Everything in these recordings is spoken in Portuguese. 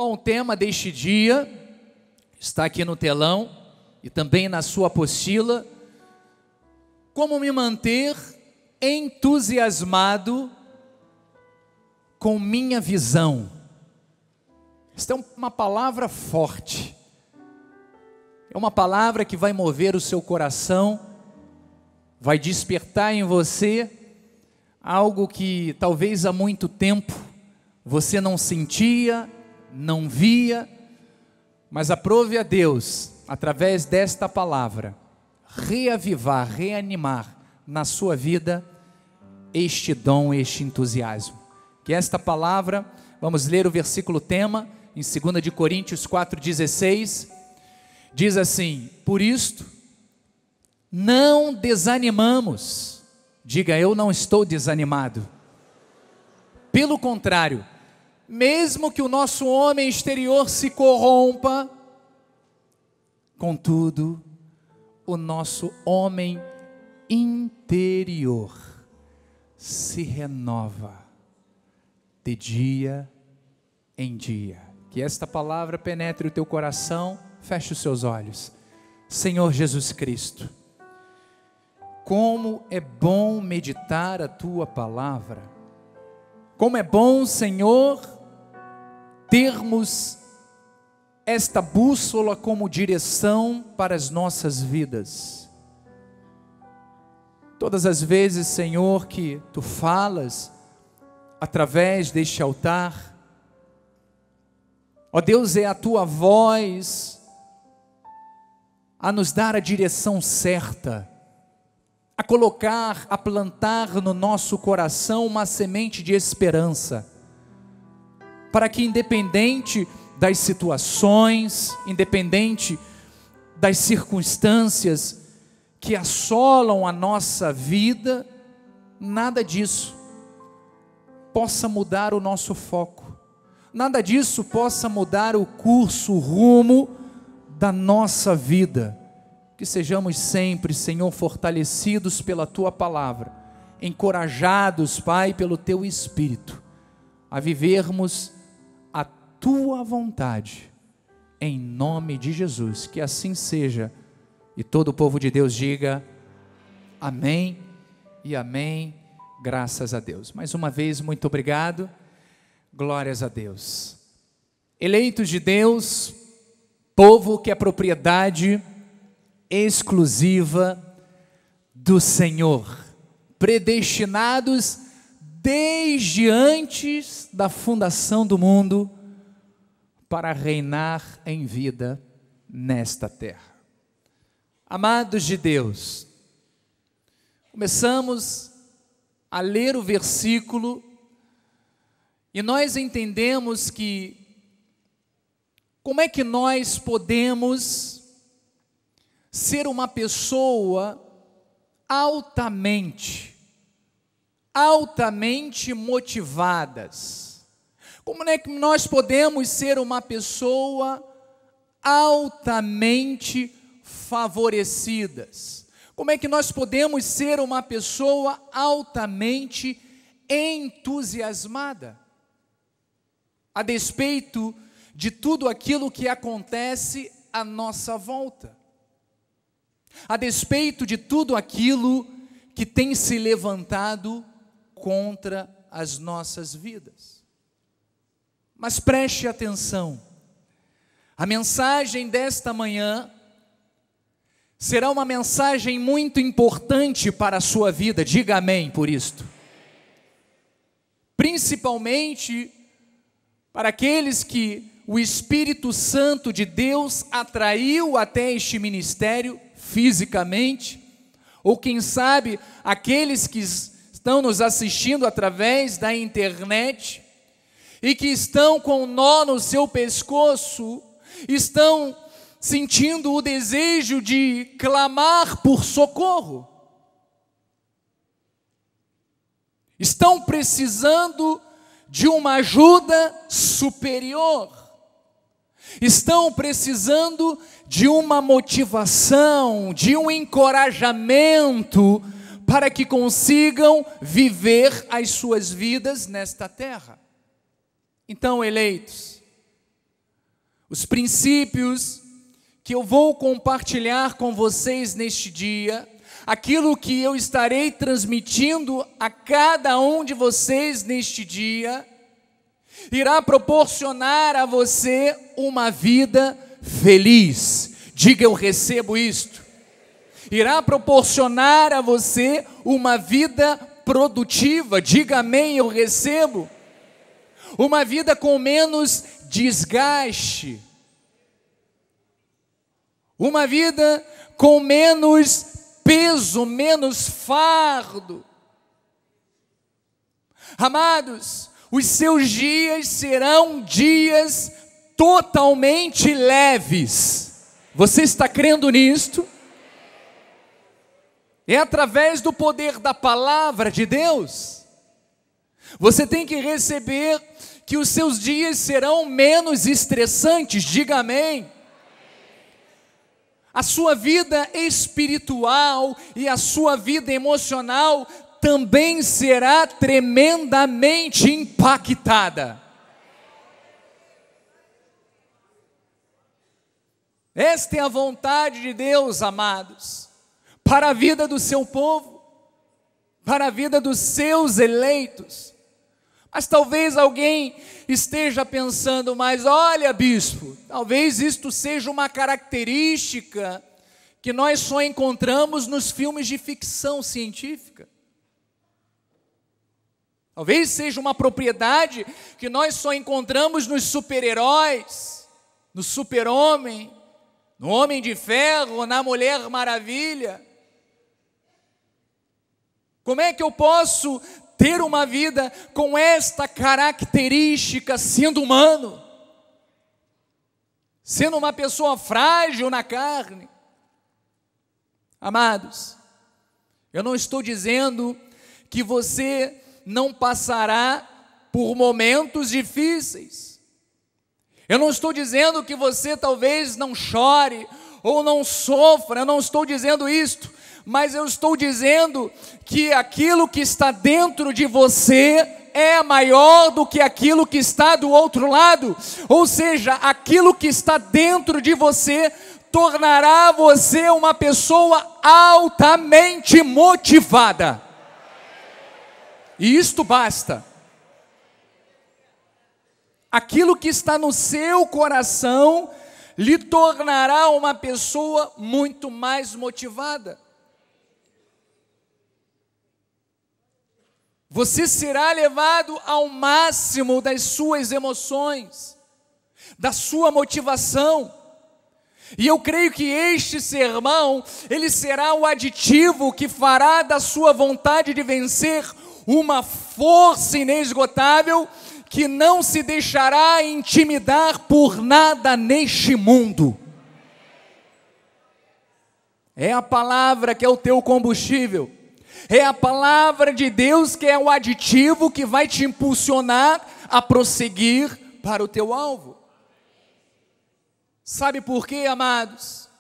Bom, o tema deste dia está aqui no telão e também na sua apostila. Como me manter entusiasmado com minha visão. Esta é uma palavra forte. É uma palavra que vai mover o seu coração, vai despertar em você algo que talvez há muito tempo você não sentia, não via, mas aprove a Deus, através desta palavra, reavivar, reanimar na sua vida este dom, este entusiasmo. Que esta palavra, vamos ler o versículo tema, em 2 Coríntios 4,16, diz assim: por isto, não desanimamos. Diga, eu não estou desanimado. Pelo contrário, mesmo que o nosso homem exterior se corrompa, contudo, o nosso homem interior se renova de dia em dia. Que esta palavra penetre o teu coração. Feche os seus olhos. Senhor Jesus Cristo, como é bom meditar a tua palavra. Como é bom, Senhor, termos esta bússola como direção para as nossas vidas. Todas as vezes, Senhor, que tu falas através deste altar, ó Deus, é a tua voz a nos dar a direção certa, a colocar, a plantar no nosso coração uma semente de esperança, para que independente das situações, independente das circunstâncias que assolam a nossa vida, nada disso possa mudar o nosso foco, nada disso possa mudar o curso, o rumo da nossa vida. Que sejamos sempre, Senhor, fortalecidos pela tua palavra, encorajados, Pai, pelo teu Espírito, a vivermos a tua vontade, em nome de Jesus. Que assim seja, e todo o povo de Deus diga amém e amém. Graças a Deus. Mais uma vez, muito obrigado. Glórias a Deus. Eleitos de Deus, povo que é propriedade exclusiva do Senhor, predestinados desde antes da fundação do mundo para reinar em vida nesta terra. Amados de Deus, começamos a ler o versículo e nós entendemos que como é que nós podemos ser uma pessoa altamente motivadas. Como é que nós podemos ser uma pessoa altamente favorecidas? Como é que nós podemos ser uma pessoa altamente entusiasmada, a despeito de tudo aquilo que acontece à nossa volta, a despeito de tudo aquilo que tem se levantado contra as nossas vidas? Mas preste atenção, a mensagem desta manhã será uma mensagem muito importante para a sua vida. Diga amém por isto. Principalmente para aqueles que o Espírito Santo de Deus atraiu até este ministério fisicamente, ou quem sabe aqueles que estão nos assistindo através da internet e que estão com um nó no seu pescoço, estão sentindo o desejo de clamar por socorro, estão precisando de uma ajuda superior, estão precisando de uma motivação, de um encorajamento, para que consigam viver as suas vidas nesta terra. Então, eleitos, os princípios que eu vou compartilhar com vocês neste dia, aquilo que eu estarei transmitindo a cada um de vocês neste dia, irá proporcionar a você uma vida feliz. Diga: eu recebo isto. Irá proporcionar a você uma vida produtiva. Diga: amém, eu recebo. Uma vida com menos desgaste. Uma vida com menos peso, menos fardo. Amados, os seus dias serão dias totalmente leves. Você está crendo nisto? É através do poder da palavra de Deus. Você tem que receber que os seus dias serão menos estressantes. Diga amém. A sua vida espiritual e a sua vida emocional também será tremendamente impactada. Esta é a vontade de Deus, amados, para a vida do seu povo, para a vida dos seus eleitos. Mas talvez alguém esteja pensando, mas olha, bispo, talvez isto seja uma característica que nós só encontramos nos filmes de ficção científica. Talvez seja uma propriedade que nós só encontramos nos super-heróis, no super-homem, no Homem de Ferro, na Mulher Maravilha. Como é que eu posso ter uma vida com esta característica sendo humano? Sendo uma pessoa frágil na carne? Amados, eu não estou dizendo que você não passará por momentos difíceis. Eu não estou dizendo que você talvez não chore ou não sofra, eu não estou dizendo isto, mas eu estou dizendo que aquilo que está dentro de você é maior do que aquilo que está do outro lado, ou seja, aquilo que está dentro de você tornará você uma pessoa altamente motivada. E isto basta. Aquilo que está no seu coração lhe tornará uma pessoa muito mais motivada. Você será levado ao máximo das suas emoções, da sua motivação. E eu creio que este sermão, ele será o aditivo que fará da sua vontade de vencer uma força inesgotável que não se deixará intimidar por nada neste mundo. É a palavra que é o teu combustível. É a palavra de Deus que é o aditivo que vai te impulsionar a prosseguir para o teu alvo. Sabe por quê, amados?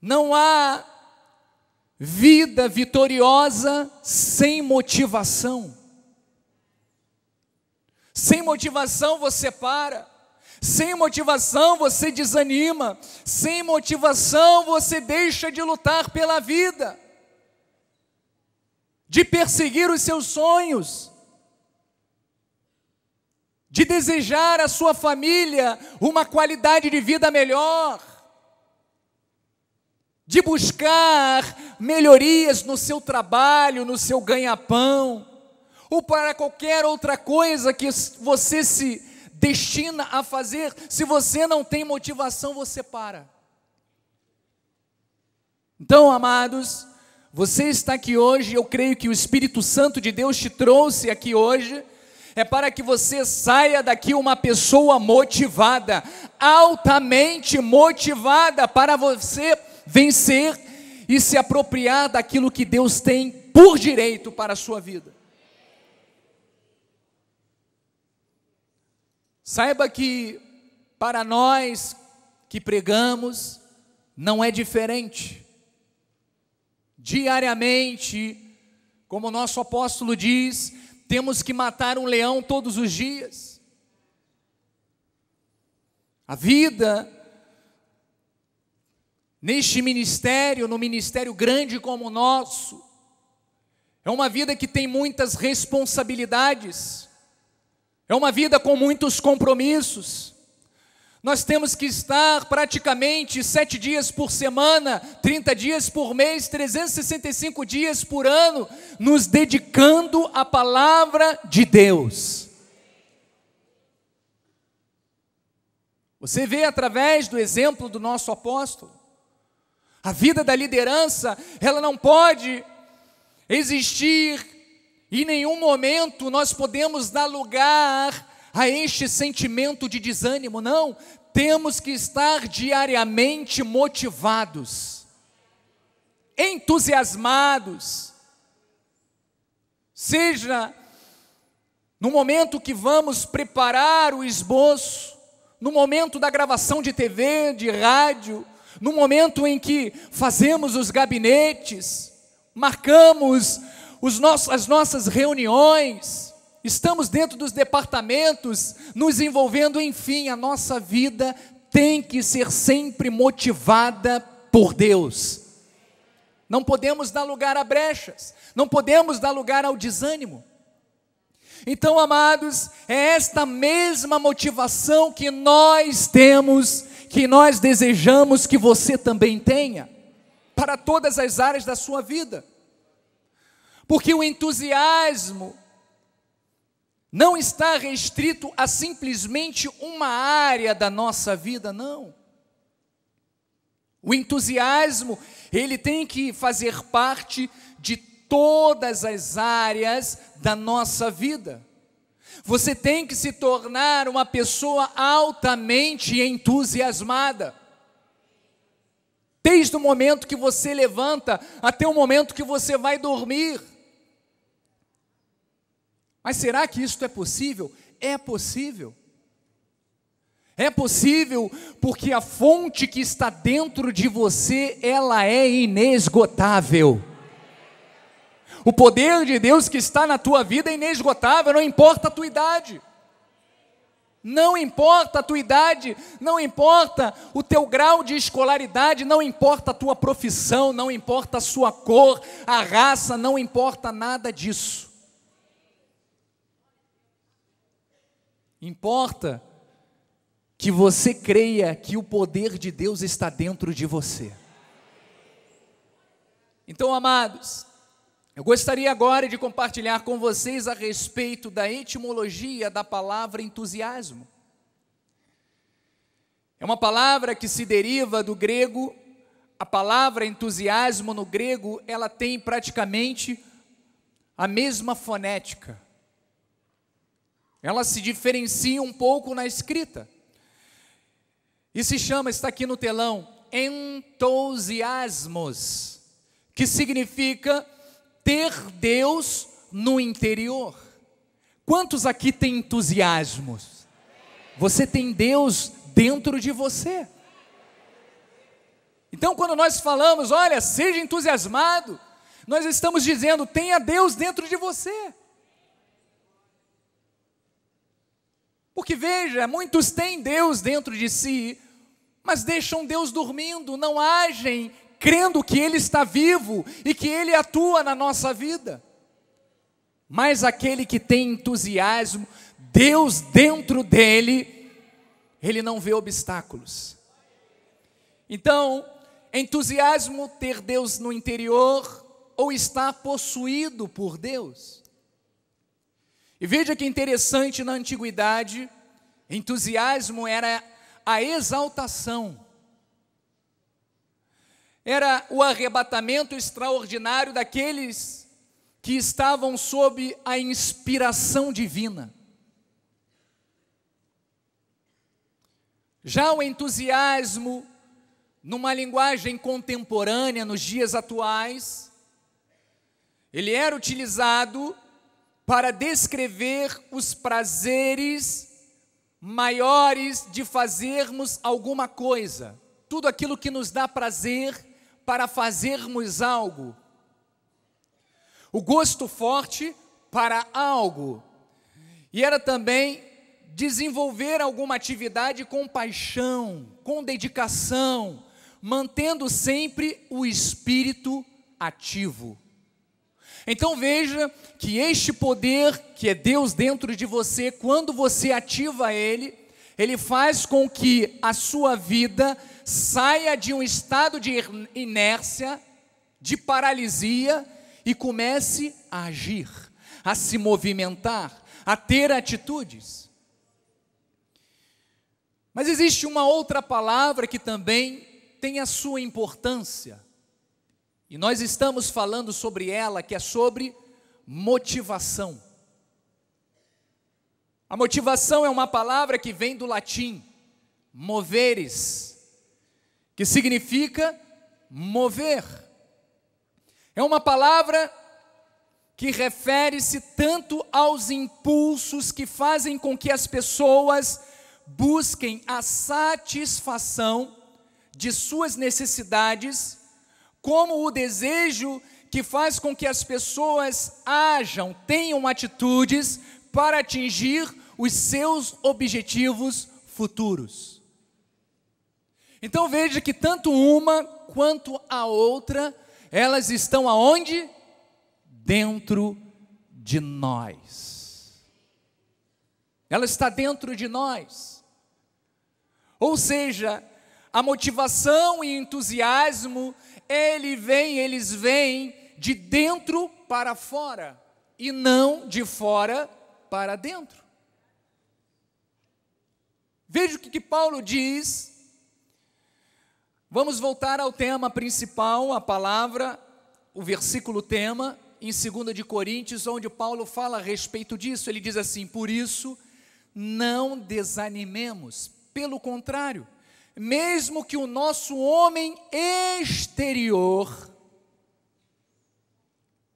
Não há vida vitoriosa sem motivação. Sem motivação você para. Sem motivação você desanima. Sem motivação você deixa de lutar pela vida, de perseguir os seus sonhos, de desejar à sua família uma qualidade de vida melhor, de buscar melhorias no seu trabalho, no seu ganha-pão, ou para qualquer outra coisa que você se destina a fazer. Se você não tem motivação, você para. Então, amados, você está aqui hoje, eu creio que o Espírito Santo de Deus te trouxe aqui hoje, é para que você saia daqui uma pessoa motivada, altamente motivada, para você vencer e se apropriar daquilo que Deus tem por direito para a sua vida. Saiba que para nós que pregamos, não é diferente. Diariamente, como o nosso apóstolo diz, temos que matar um leão todos os dias. A vida neste ministério, no ministério grande como o nosso, é uma vida que tem muitas responsabilidades, é uma vida com muitos compromissos. Nós temos que estar praticamente 7 dias por semana, 30 dias por mês, 365 dias por ano, nos dedicando à palavra de Deus. Você vê através do exemplo do nosso apóstolo, a vida da liderança, ela não pode existir, em nenhum momento nós podemos dar lugar a este sentimento de desânimo. Não, temos que estar diariamente motivados, entusiasmados, seja no momento que vamos preparar o esboço, no momento da gravação de TV, de rádio, no momento em que fazemos os gabinetes, marcamos as nossas reuniões, estamos dentro dos departamentos, nos envolvendo, enfim, a nossa vida tem que ser sempre motivada por Deus. Não podemos dar lugar a brechas, não podemos dar lugar ao desânimo. Então, amados, é esta mesma motivação que nós temos, que nós desejamos que você também tenha, para todas as áreas da sua vida. Porque o entusiasmo não está restrito a simplesmente uma área da nossa vida, não. O entusiasmo, ele tem que fazer parte de todas as áreas da nossa vida. Você tem que se tornar uma pessoa altamente entusiasmada. Desde o momento que você levanta até o momento que você vai dormir. Mas será que isto é possível? É possível. É possível porque a fonte que está dentro de você, ela é inesgotável. O poder de Deus que está na tua vida é inesgotável, não importa a tua idade. Não importa a tua idade, não importa o teu grau de escolaridade, não importa a tua profissão, não importa a sua cor, a raça, não importa nada disso. Importa que você creia que o poder de Deus está dentro de você. Então, amados, eu gostaria agora de compartilhar com vocês a respeito da etimologia da palavra entusiasmo. É uma palavra que se deriva do grego. A palavra entusiasmo no grego, ela tem praticamente a mesma fonética. Ela se diferencia um pouco na escrita. E se chama, está aqui no telão, entusiasmos, que significa ter Deus no interior. Quantos aqui têm entusiasmos? Você tem Deus dentro de você. Então, quando nós falamos, olha, seja entusiasmado, nós estamos dizendo, tenha Deus dentro de você. Porque veja, muitos têm Deus dentro de si, mas deixam Deus dormindo, não agem crendo que Ele está vivo e que Ele atua na nossa vida. Mas aquele que tem entusiasmo, Deus dentro dele, ele não vê obstáculos. Então, entusiasmo, ter Deus no interior ou estar possuído por Deus. E veja que interessante, na antiguidade, entusiasmo era a exaltação. Era o arrebatamento extraordinário daqueles que estavam sob a inspiração divina. Já o entusiasmo, numa linguagem contemporânea, nos dias atuais, ele era utilizado para descrever os prazeres maiores de fazermos alguma coisa. Tudo aquilo que nos dá prazer para fazermos algo. O gosto forte para algo. E era também desenvolver alguma atividade com paixão, com dedicação, mantendo sempre o espírito ativo. Então veja que este poder, que é Deus dentro de você, quando você ativa ele, ele faz com que a sua vida saia de um estado de inércia, de paralisia, e comece a agir, a se movimentar, a ter atitudes. Mas existe uma outra palavra que também tem a sua importância, e nós estamos falando sobre ela, que é sobre motivação. A motivação é uma palavra que vem do latim, moveres, que significa mover. É uma palavra que refere-se tanto aos impulsos que fazem com que as pessoas busquem a satisfação de suas necessidades, como o desejo que faz com que as pessoas ajam, tenham atitudes para atingir os seus objetivos futuros. Então veja que tanto uma quanto a outra, elas estão aonde? Dentro de nós. Ela está dentro de nós. Ou seja, a motivação e entusiasmo, eles vêm de dentro para fora, e não de fora para dentro. Veja o que Paulo diz. Vamos voltar ao tema principal, a palavra, o versículo tema, em 2 de Coríntios, onde Paulo fala a respeito disso. Ele diz assim: por isso, não desanimemos, pelo contrário, mesmo que o nosso homem exterior,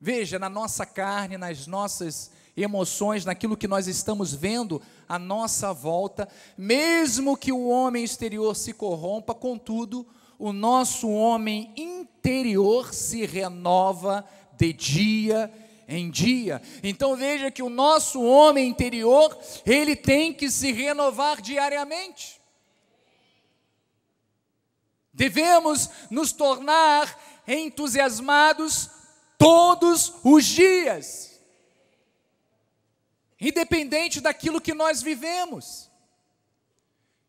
veja, na nossa carne, nas nossas emoções, naquilo que nós estamos vendo à nossa volta, mesmo que o homem exterior se corrompa, contudo, o nosso homem interior se renova de dia em dia. Então veja que o nosso homem interior, ele tem que se renovar diariamente. Devemos nos tornar entusiasmados todos os dias, independente daquilo que nós vivemos,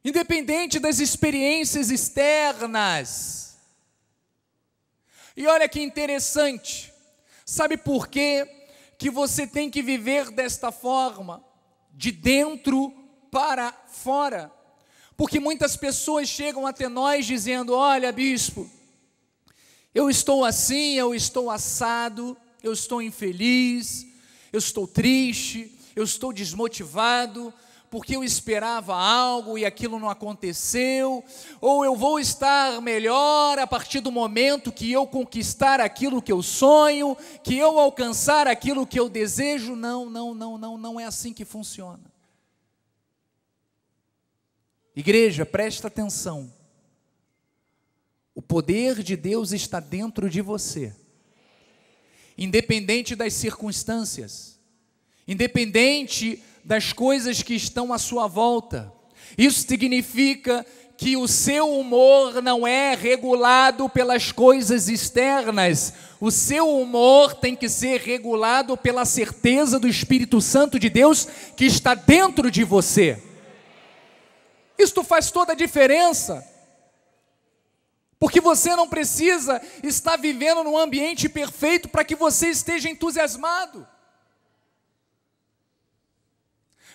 independente das experiências externas. E olha que interessante, sabe por quê que você tem que viver desta forma, de dentro para fora? Porque muitas pessoas chegam até nós dizendo: olha, bispo, eu estou assim, eu estou assado, eu estou infeliz, eu estou triste, eu estou desmotivado, porque eu esperava algo e aquilo não aconteceu, ou eu vou estar melhor a partir do momento que eu conquistar aquilo que eu sonho, que eu alcançar aquilo que eu desejo. Não é assim que funciona. Igreja, presta atenção. O poder de Deus está dentro de você, independente das circunstâncias, independente das coisas que estão à sua volta. Isso significa que o seu humor não é regulado pelas coisas externas. O seu humor tem que ser regulado pela certeza do Espírito Santo de Deus que está dentro de você. Isto faz toda a diferença, porque você não precisa estar vivendo num ambiente perfeito para que você esteja entusiasmado.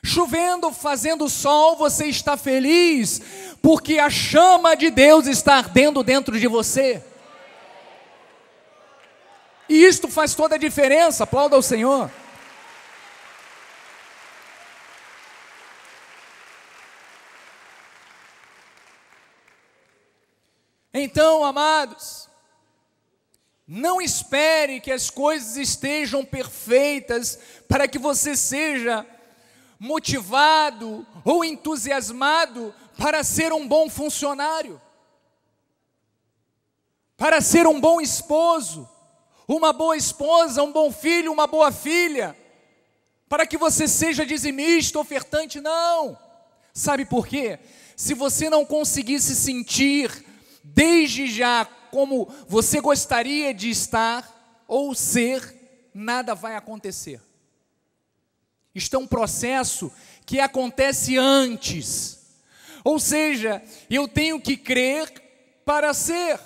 Chovendo, fazendo sol, você está feliz, porque a chama de Deus está ardendo dentro de você. E isto faz toda a diferença. Aplauda ao Senhor. Então, amados, não espere que as coisas estejam perfeitas para que você seja motivado ou entusiasmado para ser um bom funcionário, para ser um bom esposo, uma boa esposa, um bom filho, uma boa filha, para que você seja dizimista, ofertante. Não. Sabe por quê? Se você não conseguir se sentir desde já como você gostaria de estar ou ser, nada vai acontecer. Isto é um processo que acontece antes. Ou seja, eu tenho que crer para ser.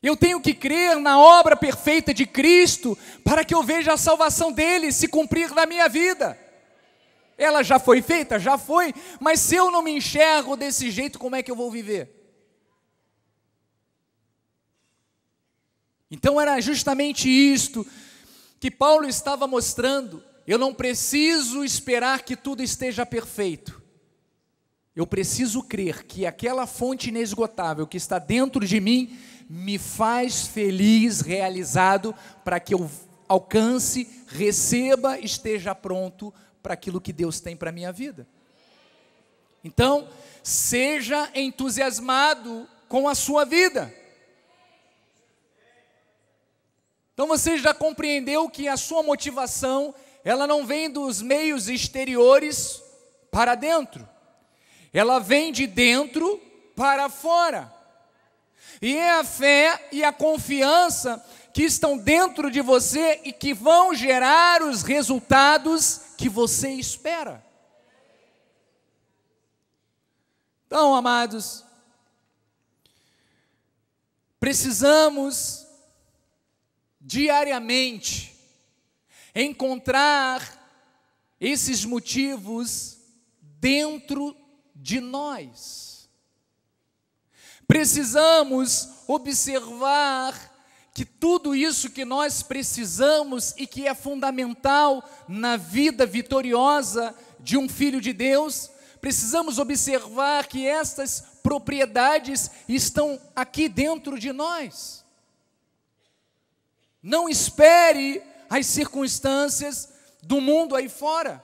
Eu tenho que crer na obra perfeita de Cristo para que eu veja a salvação dele se cumprir na minha vida. Ela já foi feita? Já foi. Mas se eu não me enxergo desse jeito, como é que eu vou viver? Então era justamente isto que Paulo estava mostrando. Eu não preciso esperar que tudo esteja perfeito. Eu preciso crer que aquela fonte inesgotável que está dentro de mim me faz feliz, realizado, para que eu alcance, receba, esteja pronto para aquilo que Deus tem para a minha vida. Então, seja entusiasmado com a sua vida. Então você já compreendeu que a sua motivação, ela não vem dos meios exteriores para dentro. Ela vem de dentro para fora. E é a fé e a confiança que estão dentro de você e que vão gerar os resultados que você espera. Então, amados, precisamos diariamente encontrar esses motivos dentro de nós. Precisamos observar que tudo isso que nós precisamos e que é fundamental na vida vitoriosa de um filho de Deus, precisamos observar que estas propriedades estão aqui dentro de nós. Não espere as circunstâncias do mundo aí fora.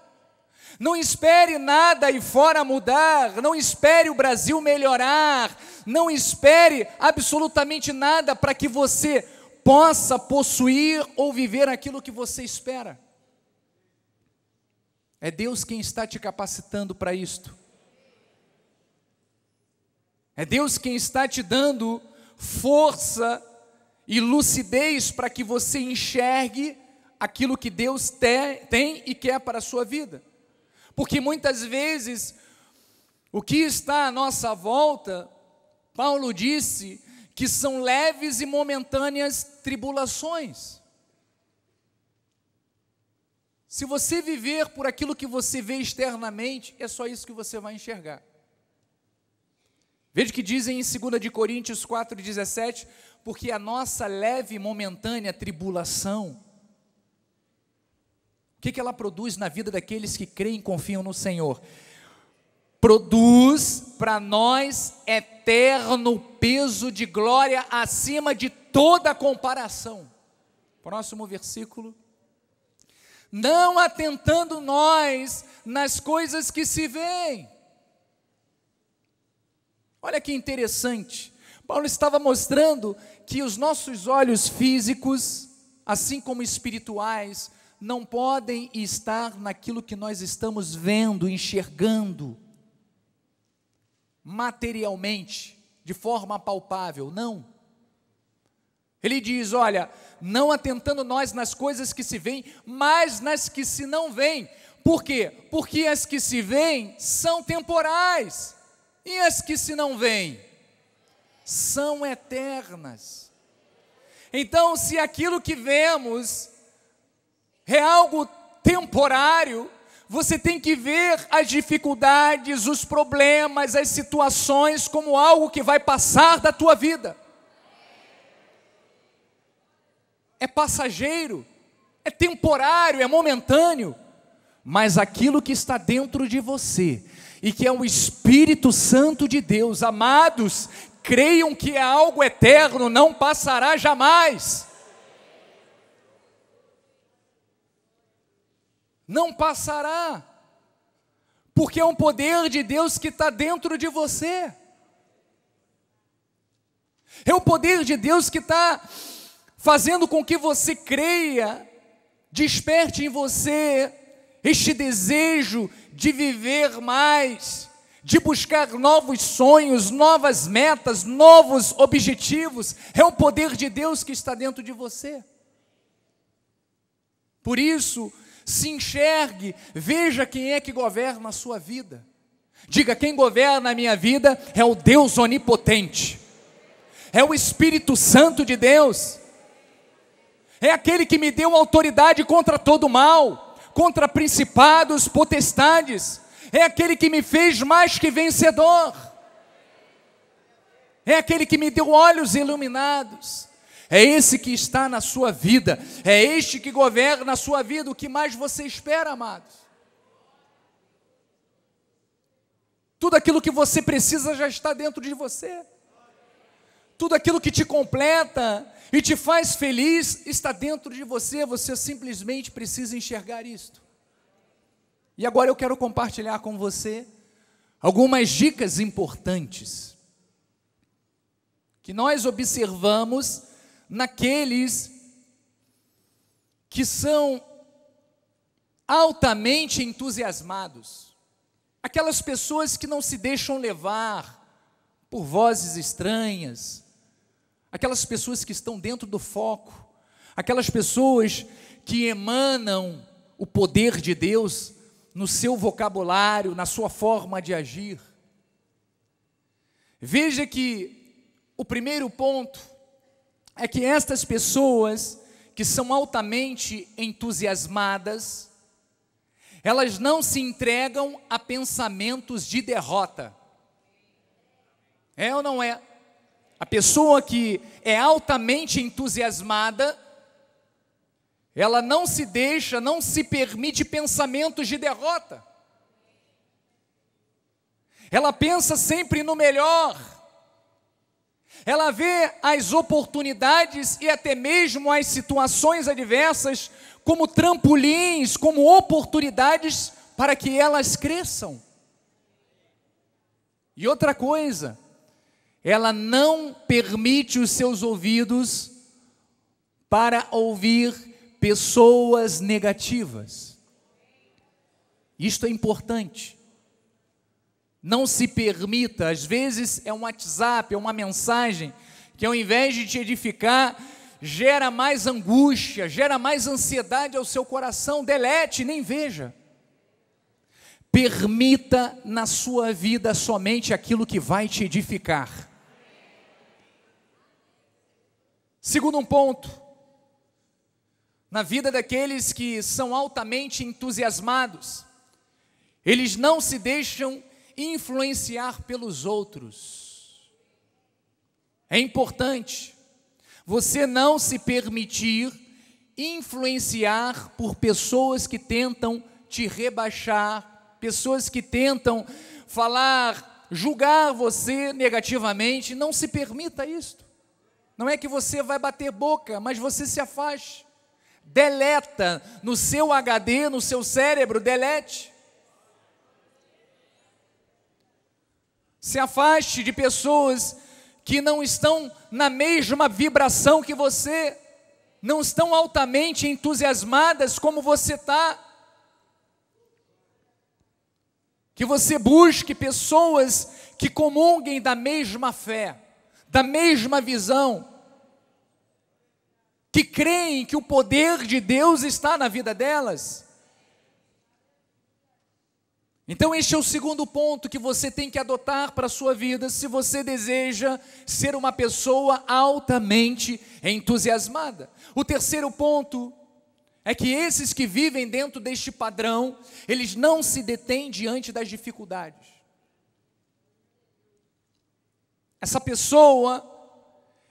Não espere nada aí fora mudar, não espere o Brasil melhorar, não espere absolutamente nada para que você possa possuir ou viver aquilo que você espera. É Deus quem está te capacitando para isto. É Deus quem está te dando força e lucidez para que você enxergue aquilo que Deus tem e quer para a sua vida. Porque muitas vezes, o que está à nossa volta, Paulo disse que são leves e momentâneas tribulações. Se você viver por aquilo que você vê externamente, é só isso que você vai enxergar. Veja o que dizem em 2 de Coríntios 4,17, porque a nossa leve e momentânea tribulação, o que ela produz na vida daqueles que creem e confiam no Senhor? Produz para nós eterno peso de glória acima de toda comparação. Próximo versículo. Não atentando nós nas coisas que se veem. Olha que interessante. Paulo estava mostrando que os nossos olhos físicos, assim como espirituais, não podem estar naquilo que nós estamos vendo, enxergando, materialmente, de forma palpável, não. Ele diz, olha, não atentando nós nas coisas que se veem, mas nas que se não veem. Por quê? Porque as que se veem são temporais, e as que se não veem são eternas. Então, se aquilo que vemos é algo temporário, você tem que ver as dificuldades, os problemas, as situações como algo que vai passar da tua vida. É passageiro, é temporário, é momentâneo, mas aquilo que está dentro de você, e que é o Espírito Santo de Deus, amados, creiam que é algo eterno, não passará jamais. Não passará, porque é um poder de Deus que está dentro de você. É o poder de Deus que está fazendo com que você creia, desperte em você este desejo de viver mais, de buscar novos sonhos, novas metas, novos objetivos, é o poder de Deus que está dentro de você. Por isso, se enxergue, veja quem é que governa a sua vida. Diga: quem governa a minha vida é o Deus onipotente, é o Espírito Santo de Deus, é aquele que me deu autoridade contra todo mal, contra principados, potestades, é aquele que me fez mais que vencedor, é aquele que me deu olhos iluminados. É esse que está na sua vida, é este que governa a sua vida. O que mais você espera, amados? Tudo aquilo que você precisa já está dentro de você. Tudo aquilo que te completa e te faz feliz está dentro de você. Você simplesmente precisa enxergar isto. E agora eu quero compartilhar com você algumas dicas importantes que nós observamos naqueles que são altamente entusiasmados, aquelas pessoas que não se deixam levar por vozes estranhas, aquelas pessoas que estão dentro do foco, aquelas pessoas que emanam o poder de Deus no seu vocabulário, na sua forma de agir. Veja que o primeiro ponto é que estas pessoas que são altamente entusiasmadas, elas não se entregam a pensamentos de derrota. É ou não é? A pessoa que é altamente entusiasmada, ela não se deixa, não se permite pensamentos de derrota. Ela pensa sempre no melhor. Ela vê as oportunidades e até mesmo as situações adversas como trampolins, como oportunidades para que elas cresçam. E outra coisa, ela não permite os seus ouvidos para ouvir pessoas negativas. Isto é importante. Não se permita. Às vezes é um WhatsApp, é uma mensagem que ao invés de te edificar, gera mais angústia, gera mais ansiedade ao seu coração. Delete, nem veja. Permita na sua vida somente aquilo que vai te edificar. Segundo ponto, na vida daqueles que são altamente entusiasmados, eles não se deixam influenciar pelos outros. É importante você não se permitir influenciar por pessoas que tentam te rebaixar, pessoas que tentam falar, julgar você negativamente. Não se permita isto. Não é que você vai bater boca, mas você se afaste. Deleta no seu HD, no seu cérebro, delete. Se afaste de pessoas que não estão na mesma vibração que você, não estão altamente entusiasmadas como você está. Que você busque pessoas que comunguem da mesma fé, da mesma visão, que creem que o poder de Deus está na vida delas. Então este é o segundo ponto que você tem que adotar para a sua vida, se você deseja ser uma pessoa altamente entusiasmada. O terceiro ponto é que esses que vivem dentro deste padrão, eles não se detêm diante das dificuldades. Essa pessoa,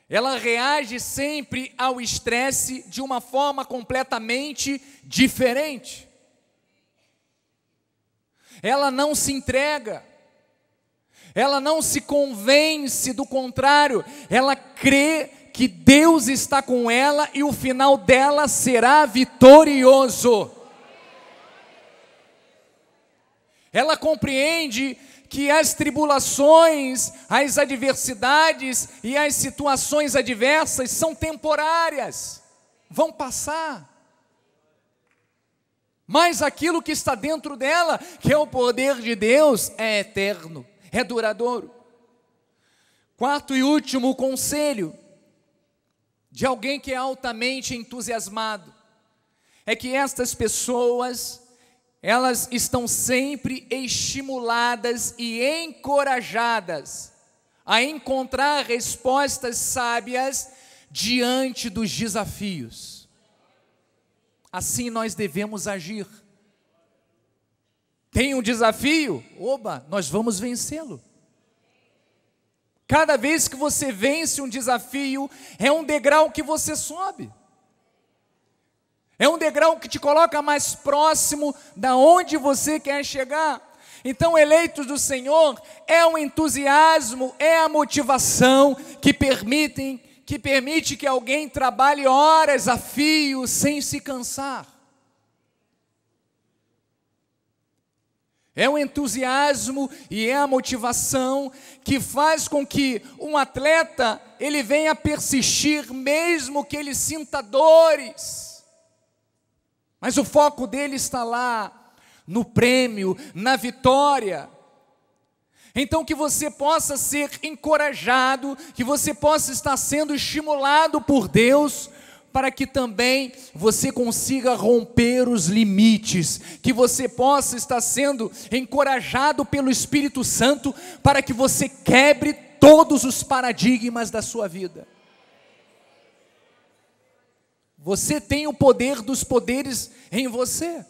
ela reage sempre ao estresse de uma forma completamente diferente. Ela não se entrega, ela não se convence do contrário, ela crê que Deus está com ela e o final dela será vitorioso. Ela compreende que as tribulações, as adversidades e as situações adversas são temporárias, vão passar. Mas aquilo que está dentro dela, que é o poder de Deus, é eterno, é duradouro. Quarto e último conselho de alguém que é altamente entusiasmado é que estas pessoas, elas estão sempre estimuladas e encorajadas a encontrar respostas sábias diante dos desafios. Assim nós devemos agir. Tem um desafio? Oba, nós vamos vencê-lo. Cada vez que você vence um desafio, é um degrau que você sobe. É um degrau que te coloca mais próximo da onde você quer chegar. Então, eleitos do Senhor, é o entusiasmo, é a motivação que permite que alguém trabalhe horas a fio sem se cansar. É o entusiasmo e é a motivação que faz com que um atleta, ele venha persistir mesmo que ele sinta dores. Mas o foco dele está lá, no prêmio, na vitória. Então que você possa ser encorajado, que você possa estar sendo estimulado por Deus, para que também você consiga romper os limites, que você possa estar sendo encorajado pelo Espírito Santo, para que você quebre todos os paradigmas da sua vida. Você tem o poder dos poderes em você.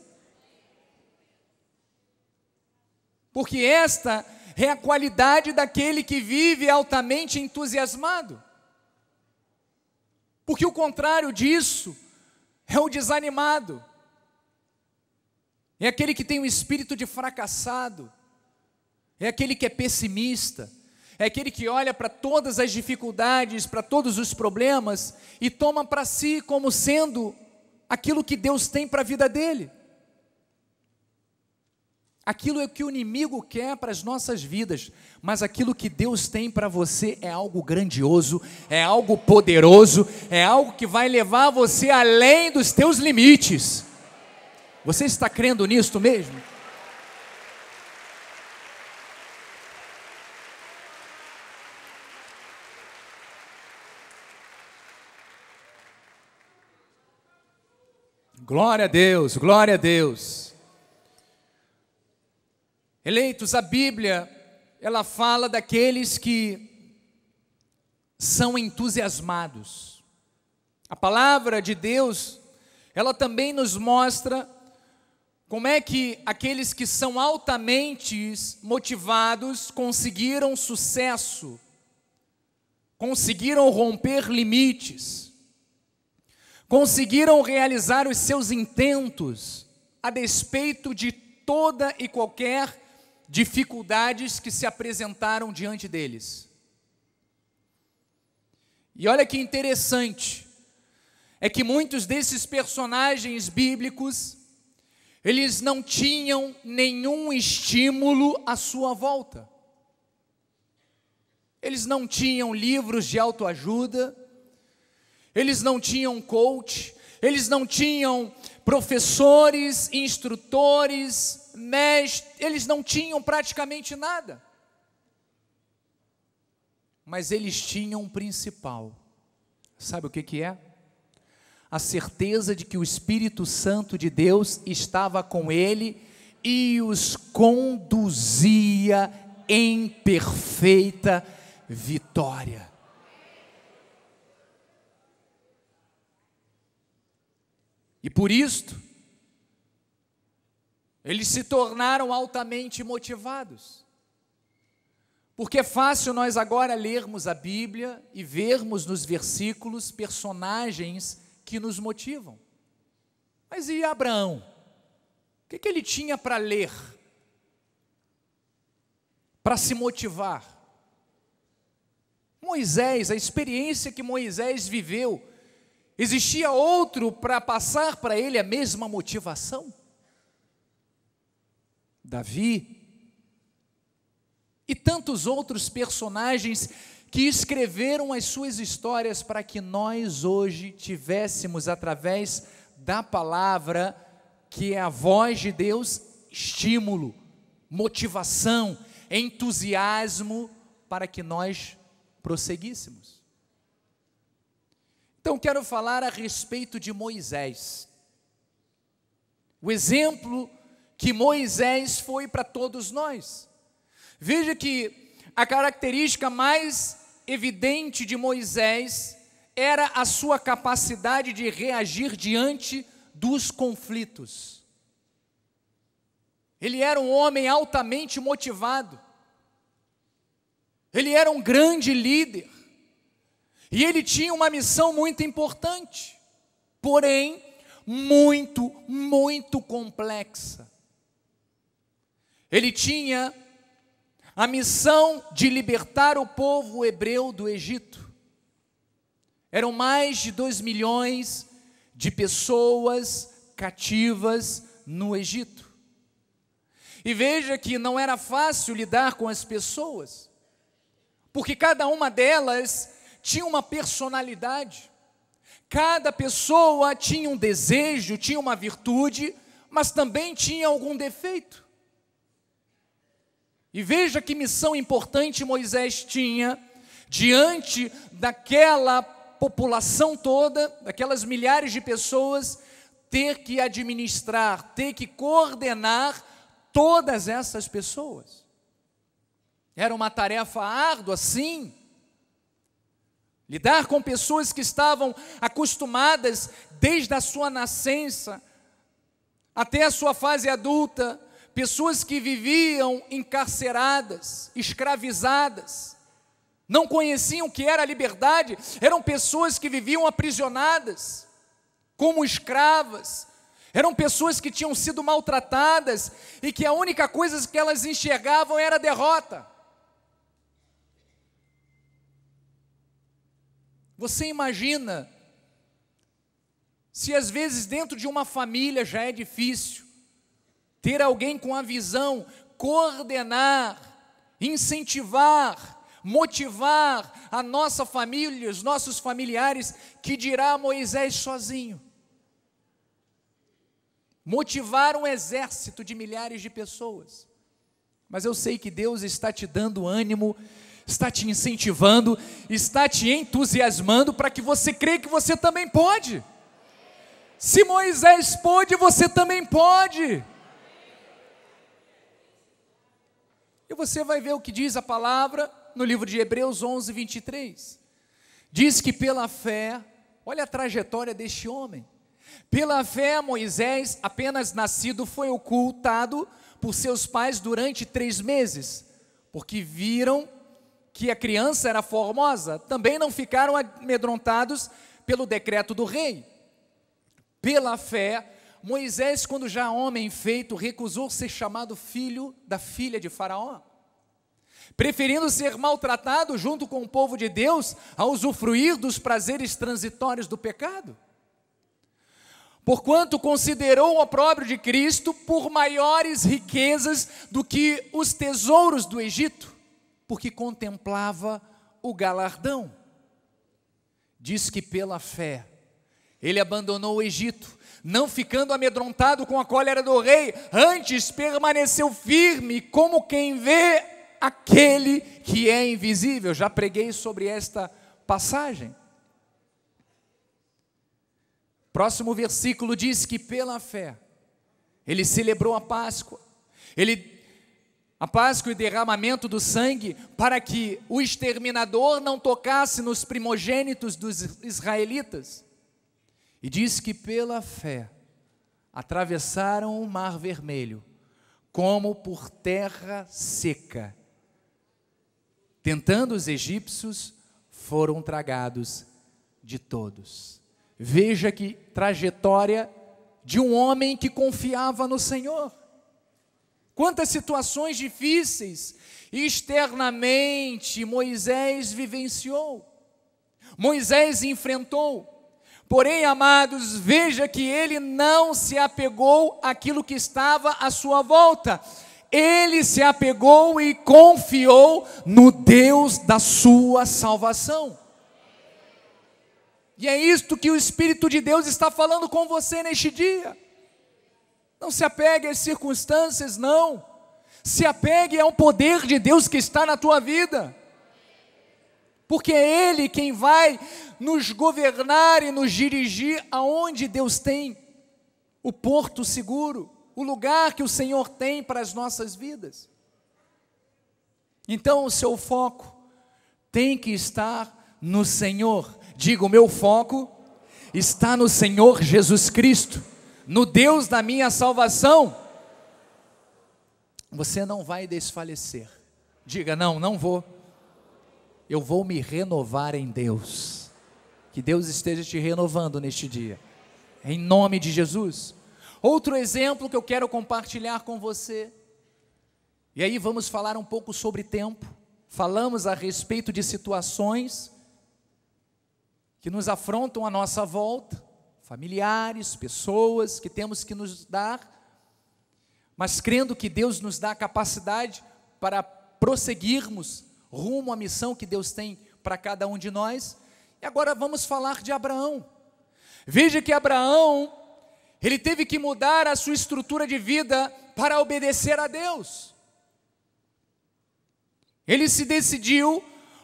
Porque esta é a qualidade daquele que vive altamente entusiasmado. Porque o contrário disso é o desanimado. É aquele que tem um espírito de fracassado. É aquele que é pessimista. É aquele que olha para todas as dificuldades, para todos os problemas e toma para si como sendo aquilo que Deus tem para a vida dele. Aquilo é o que o inimigo quer para as nossas vidas, mas aquilo que Deus tem para você é algo grandioso, é algo poderoso, é algo que vai levar você além dos teus limites. Você está crendo nisto mesmo? Glória a Deus, glória a Deus. Eleitos, a Bíblia, ela fala daqueles que são entusiasmados. A palavra de Deus, ela também nos mostra como é que aqueles que são altamente motivados conseguiram sucesso, conseguiram romper limites, conseguiram realizar os seus intentos, a despeito de toda e qualquer dificuldades que se apresentaram diante deles. E olha que interessante, é que muitos desses personagens bíblicos, eles não tinham nenhum estímulo à sua volta. Eles não tinham livros de autoajuda, eles não tinham coach, eles não tinham professores, instrutores, mestres, eles não tinham praticamente nada. Mas eles tinham um principal. Sabe o que é? A certeza de que o Espírito Santo de Deus estava com ele e os conduzia em perfeita vitória. E por isto, eles se tornaram altamente motivados. Porque é fácil nós agora lermos a Bíblia e vermos nos versículos personagens que nos motivam. Mas e Abraão? O que ele tinha para ler? Para se motivar? Moisés, a experiência que Moisés viveu, existia outro para passar para ele a mesma motivação? Davi e tantos outros personagens que escreveram as suas histórias para que nós hoje tivéssemos, através da palavra, que é a voz de Deus, estímulo, motivação, entusiasmo para que nós prosseguíssemos. Então quero falar a respeito de Moisés. O exemplo que Moisés foi para todos nós. Veja que a característica mais evidente de Moisés era a sua capacidade de reagir diante dos conflitos. Ele era um homem altamente motivado. Ele era um grande líder. E ele tinha uma missão muito importante, porém, muito, muito complexa. Ele tinha a missão de libertar o povo hebreu do Egito. Eram mais de 2 milhões de pessoas cativas no Egito. E veja que não era fácil lidar com as pessoas, porque cada uma delas tinha uma personalidade, cada pessoa tinha um desejo, tinha uma virtude, mas também tinha algum defeito. E veja que missão importante Moisés tinha, diante daquela população toda, daquelas milhares de pessoas, ter que administrar, ter que coordenar todas essas pessoas. Era uma tarefa árdua, sim. Lidar com pessoas que estavam acostumadas desde a sua nascença até a sua fase adulta, pessoas que viviam encarceradas, escravizadas, não conheciam o que era a liberdade, eram pessoas que viviam aprisionadas, como escravas, eram pessoas que tinham sido maltratadas e que a única coisa que elas enxergavam era a derrota. Você imagina, se às vezes dentro de uma família já é difícil, ter alguém com a visão, coordenar, incentivar, motivar a nossa família, os nossos familiares, que dirá Moisés sozinho. Motivar um exército de milhares de pessoas. Mas eu sei que Deus está te dando ânimo, está te incentivando, está te entusiasmando para que você creia que você também pode. Se Moisés pôde, você também pode. E você vai ver o que diz a palavra no livro de Hebreus 11, 23. Diz que pela fé, olha a trajetória deste homem. Pela fé, Moisés, apenas nascido, foi ocultado por seus pais durante 3 meses, porque viram que a criança era formosa. Também não ficaram amedrontados pelo decreto do rei. Pela fé, Moisés, quando já homem feito, recusou ser chamado filho da filha de Faraó, preferindo ser maltratado junto com o povo de Deus a usufruir dos prazeres transitórios do pecado. Porquanto considerou o opróbrio de Cristo por maiores riquezas do que os tesouros do Egito, porque contemplava o galardão. Diz que pela fé ele abandonou o Egito, não ficando amedrontado com a cólera do rei, antes permaneceu firme como quem vê aquele que é invisível. Já preguei sobre esta passagem. Próximo versículo diz que pela fé ele celebrou a Páscoa. A Páscoa e o derramamento do sangue, para que o exterminador não tocasse nos primogênitos dos israelitas. E diz que pela fé atravessaram o Mar Vermelho, como por terra seca. Tentando os egípcios, foram tragados de todos. Veja que trajetória de um homem que confiava no Senhor. Quantas situações difíceis externamente Moisés vivenciou, Moisés enfrentou. Porém, amados, veja que ele não se apegou àquilo que estava à sua volta. Ele se apegou e confiou no Deus da sua salvação. E é isto que o Espírito de Deus está falando com você neste dia. Não se apegue às circunstâncias, não. Se apegue ao poder de Deus que está na tua vida. Porque é Ele quem vai nos governar e nos dirigir aonde Deus tem o porto seguro, o lugar que o Senhor tem para as nossas vidas. Então o seu foco tem que estar no Senhor. Diga, o meu foco está no Senhor Jesus Cristo, no Deus da minha salvação. Você não vai desfalecer. Diga, não vou. Eu vou me renovar em Deus. Que Deus esteja te renovando neste dia, em nome de Jesus. Outro exemplo que eu quero compartilhar com você, e aí vamos falar um pouco sobre tempo. Falamos a respeito de situações que nos afrontam à nossa volta, familiares, pessoas que temos que nos dar, mas crendo que Deus nos dá a capacidade para prosseguirmos rumo à missão que Deus tem para cada um de nós. E agora vamos falar de Abraão. Veja que Abraão, ele teve que mudar a sua estrutura de vida para obedecer a Deus. Ele se decidiu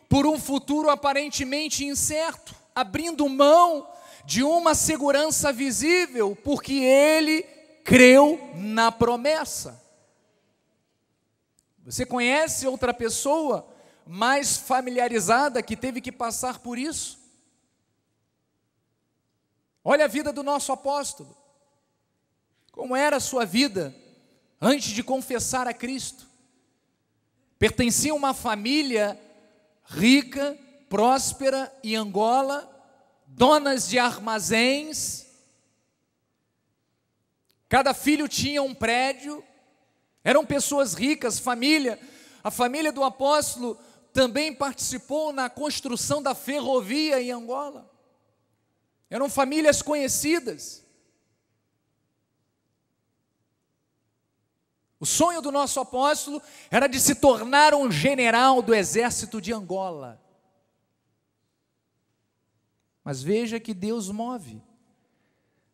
por um futuro aparentemente incerto, abrindo mão de uma segurança visível, porque ele creu na promessa. Você conhece outra pessoa mais familiarizada que teve que passar por isso? Olha a vida do nosso apóstolo. Como era a sua vida antes de confessar a Cristo? Pertencia a uma família rica, próspera em Angola, donas de armazéns. Cada filho tinha um prédio. Eram pessoas ricas, família. A família do apóstolo também participou na construção da ferrovia em Angola. Eram famílias conhecidas. O sonho do nosso apóstolo era de se tornar um general do exército de Angola. Mas veja que Deus move.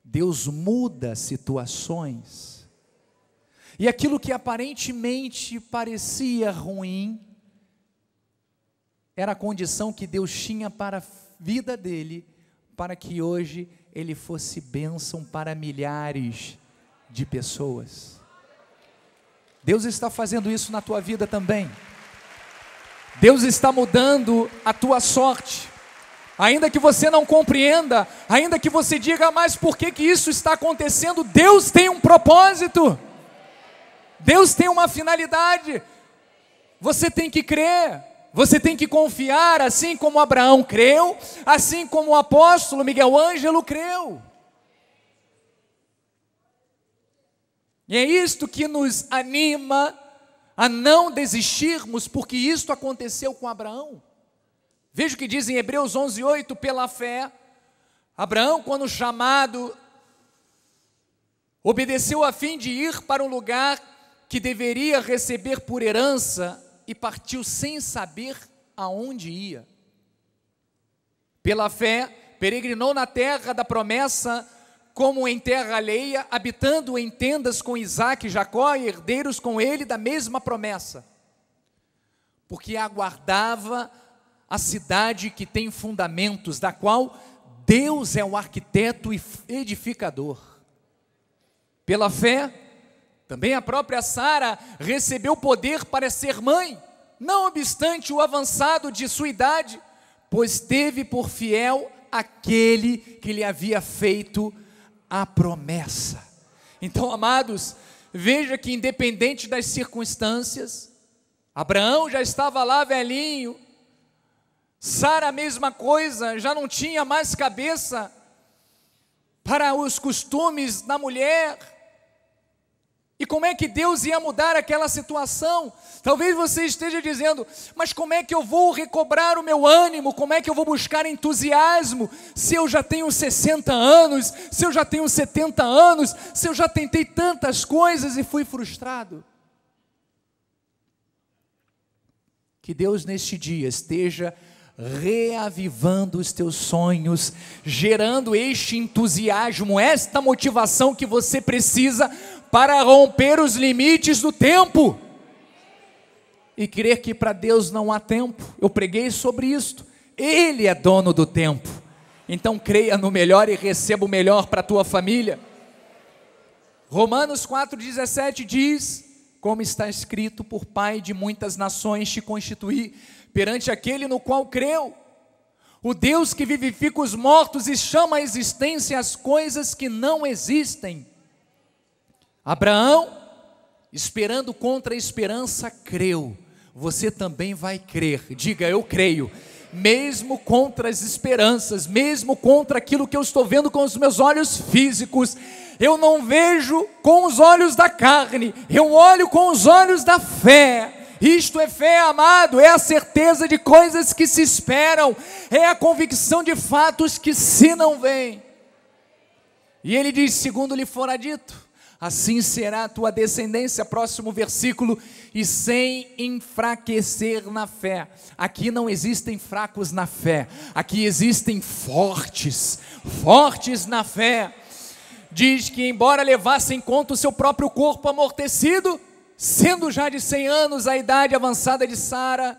Deus muda situações. E aquilo que aparentemente parecia ruim, era a condição que Deus tinha para a vida dele, para que hoje ele fosse bênção para milhares de pessoas. Deus está fazendo isso na tua vida também. Deus está mudando a tua sorte. Ainda que você não compreenda, ainda que você diga, mas por que isso está acontecendo? Deus tem um propósito. Deus tem uma finalidade. Você tem que crer, você tem que confiar, assim como Abraão creu, assim como o apóstolo Miguel Ângelo creu. E é isto que nos anima a não desistirmos, porque isto aconteceu com Abraão. Veja o que diz em Hebreus 11:8, pela fé, Abraão, quando chamado, obedeceu a fim de ir para um lugar que deveria receber por herança e partiu sem saber aonde ia. Pela fé, peregrinou na terra da promessa, como em terra alheia, habitando em tendas com Isaque e Jacó, e herdeiros com ele da mesma promessa, porque aguardava a cidade que tem fundamentos, da qual Deus é o arquiteto e edificador. Pela fé, também a própria Sara recebeu poder para ser mãe, não obstante o avançado de sua idade, pois teve por fiel aquele que lhe havia feito a promessa. Então, amados, veja que independente das circunstâncias, Abraão já estava lá velhinho, Sara a mesma coisa, já não tinha mais cabeça para os costumes da mulher. E como é que Deus ia mudar aquela situação? Talvez você esteja dizendo, mas como é que eu vou recobrar o meu ânimo? Como é que eu vou buscar entusiasmo? Se eu já tenho 60 anos, se eu já tenho 70 anos, se eu já tentei tantas coisas e fui frustrado. Que Deus neste dia esteja reavivando os teus sonhos, gerando este entusiasmo, esta motivação que você precisa para romper os limites do tempo e crer que para Deus não há tempo. Eu preguei sobre isto. Ele é dono do tempo. Então creia no melhor e receba o melhor para a tua família. Romanos 4,17 diz: como está escrito, por Pai de muitas nações te constituí, perante aquele no qual creu, o Deus que vivifica os mortos e chama à existência as coisas que não existem. Abraão, esperando contra a esperança, creu. Você também vai crer. Diga: eu creio. Mesmo contra as esperanças, mesmo contra aquilo que eu estou vendo com os meus olhos físicos, eu não vejo com os olhos da carne, eu olho com os olhos da fé. Isto é fé, amado, é a certeza de coisas que se esperam, é a convicção de fatos que se não veem. E ele diz: segundo lhe fora dito, assim será a tua descendência, próximo versículo, e sem enfraquecer na fé. Aqui não existem fracos na fé, aqui existem fortes, fortes na fé. Diz que embora levasse em conta o seu próprio corpo amortecido, sendo já de 100 anos a idade avançada de Sara,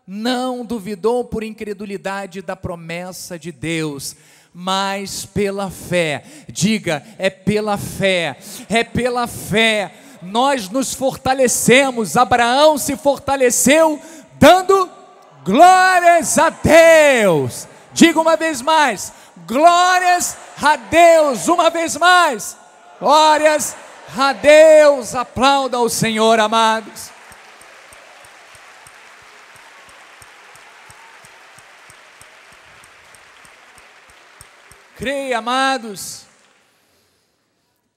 não duvidou por incredulidade da promessa de Deus, mas pela fé. Diga: é pela fé, é pela fé. Nós nos fortalecemos. Abraão se fortaleceu dando glórias a Deus. Diga uma vez mais: glórias a Deus. Uma vez mais: glórias a Deus. Aplauda o Senhor, amados. Creia, amados,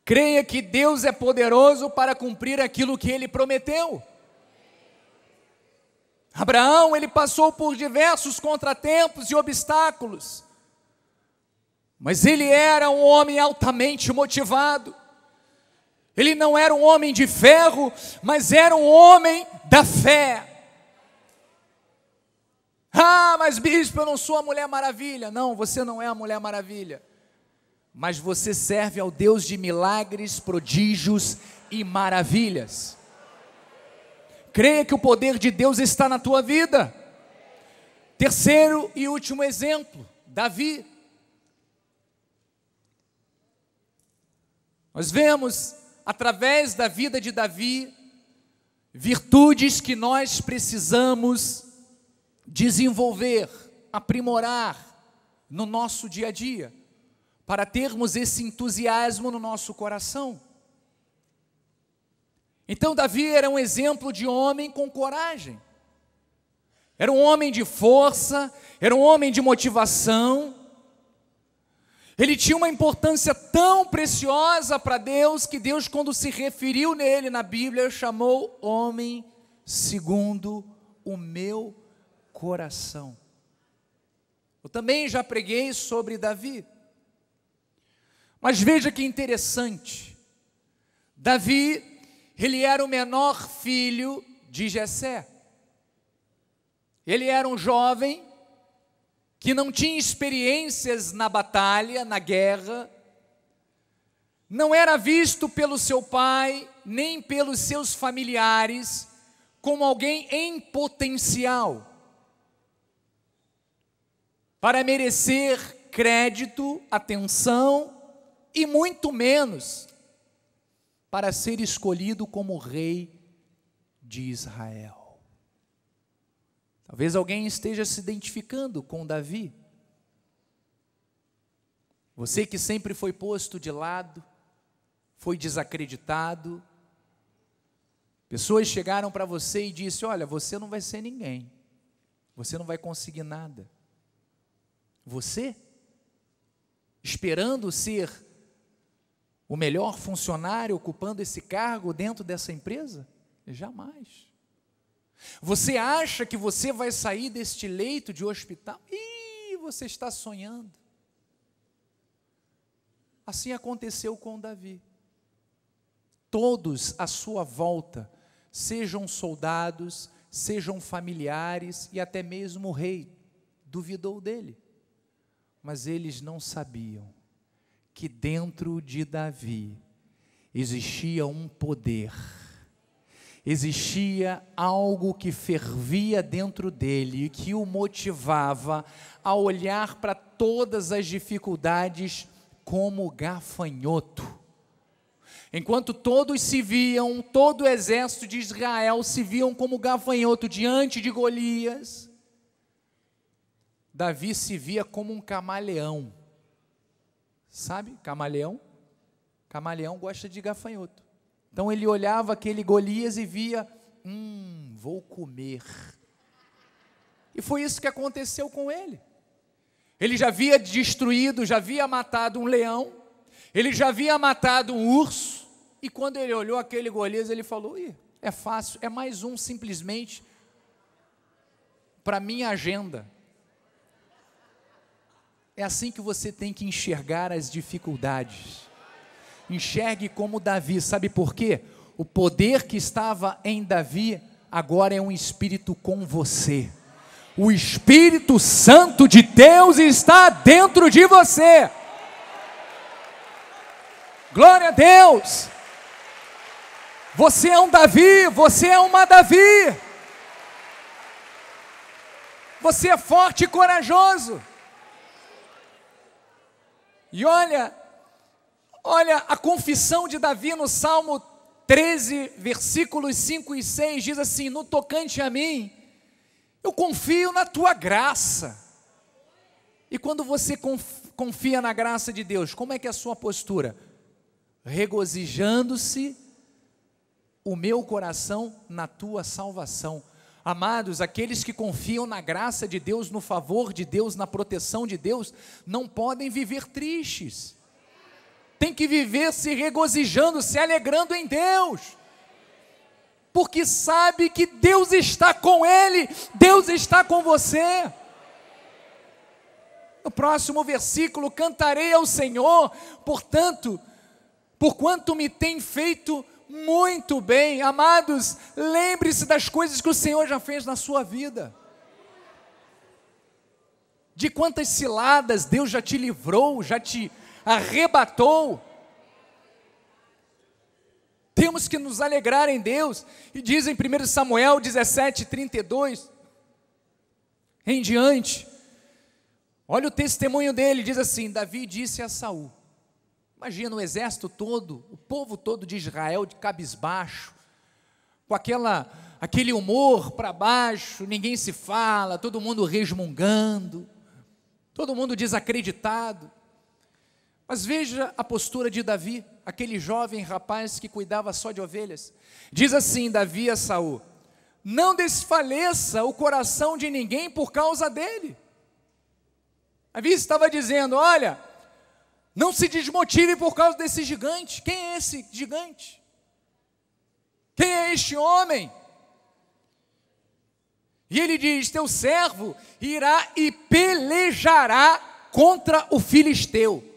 creia que Deus é poderoso para cumprir aquilo que Ele prometeu. Abraão, ele passou por diversos contratempos e obstáculos, mas ele era um homem altamente motivado. Ele não era um homem de ferro, mas era um homem da fé. Ah, mas bispo, eu não sou a Mulher Maravilha. Não, você não é a Mulher Maravilha, mas você serve ao Deus de milagres, prodígios e maravilhas. Creia que o poder de Deus está na tua vida. Terceiro e último exemplo, Davi. Nós vemos, através da vida de Davi, virtudes que nós precisamos desenvolver, aprimorar no nosso dia a dia, para termos esse entusiasmo no nosso coração. Então Davi era um exemplo de homem com coragem, era um homem de força, era um homem de motivação. Ele tinha uma importância tão preciosa para Deus, que Deus, quando se referiu nele na Bíblia, chamou homem segundo o meu coração. Eu também já preguei sobre Davi, mas veja que interessante. Davi, ele era o menor filho de Jessé. Ele era um jovem que não tinha experiências na batalha, na guerra, não era visto pelo seu pai, nem pelos seus familiares, como alguém em potencial para merecer crédito, atenção, e muito menos para ser escolhido como rei de Israel. Talvez alguém esteja se identificando com Davi. Você que sempre foi posto de lado, foi desacreditado. Pessoas chegaram para você e disseram: olha, você não vai ser ninguém, você não vai conseguir nada. Você, esperando ser o melhor funcionário, ocupando esse cargo dentro dessa empresa? Jamais. Você acha que você vai sair deste leito de hospital? Ih, você está sonhando. Assim aconteceu com Davi. Todos à sua volta, sejam soldados, sejam familiares e até mesmo o rei, duvidou dele. Mas eles não sabiam que dentro de Davi existia um poder, existia algo que fervia dentro dele e que o motivava a olhar para todas as dificuldades como gafanhoto. Enquanto todos se viam, todo o exército de Israel se viam como gafanhoto diante de Golias, Davi se via como um camaleão. Sabe, camaleão? Camaleão gosta de gafanhoto. Então ele olhava aquele Golias e via, vou comer. E foi isso que aconteceu com ele. Ele já havia destruído, já havia matado um leão, ele já havia matado um urso, e quando ele olhou aquele Golias, ele falou, é fácil, é mais um simplesmente para minha agenda. É assim que você tem que enxergar as dificuldades. Enxergue como Davi, sabe por quê? O poder que estava em Davi, agora é um espírito com você. O Espírito Santo de Deus está dentro de você. Glória a Deus. Você é um Davi, você é uma Davi. Você é forte e corajoso. E olha a confissão de Davi no Salmo 13, versículos 5 e 6, diz assim, no tocante a mim, eu confio na tua graça. E quando você confia na graça de Deus, como é que é a sua postura? Regozijando-se o meu coração na tua salvação. Amados, aqueles que confiam na graça de Deus, no favor de Deus, na proteção de Deus, não podem viver tristes. Tem que viver se regozijando, se alegrando em Deus. Porque sabe que Deus está com ele, Deus está com você. No próximo versículo, cantarei ao Senhor, portanto, porquanto me tem feito muito bem. Amados, lembre-se das coisas que o Senhor já fez na sua vida, de quantas ciladas Deus já te livrou, já te arrebatou. Temos que nos alegrar em Deus, e diz em 1 Samuel 17, 32 em diante, olha o testemunho dele, diz assim, Davi disse a Saul, imagina o exército todo, o povo todo de Israel de cabisbaixo, com aquele humor para baixo, ninguém se fala, todo mundo resmungando, todo mundo desacreditado. Mas veja a postura de Davi, aquele jovem rapaz que cuidava só de ovelhas. Diz assim Davi a Saul, não desfaleça o coração de ninguém por causa dele. Davi estava dizendo, olha, não se desmotive por causa desse gigante. Quem é esse gigante? Quem é este homem? E ele diz, teu servo irá e pelejará contra o filisteu.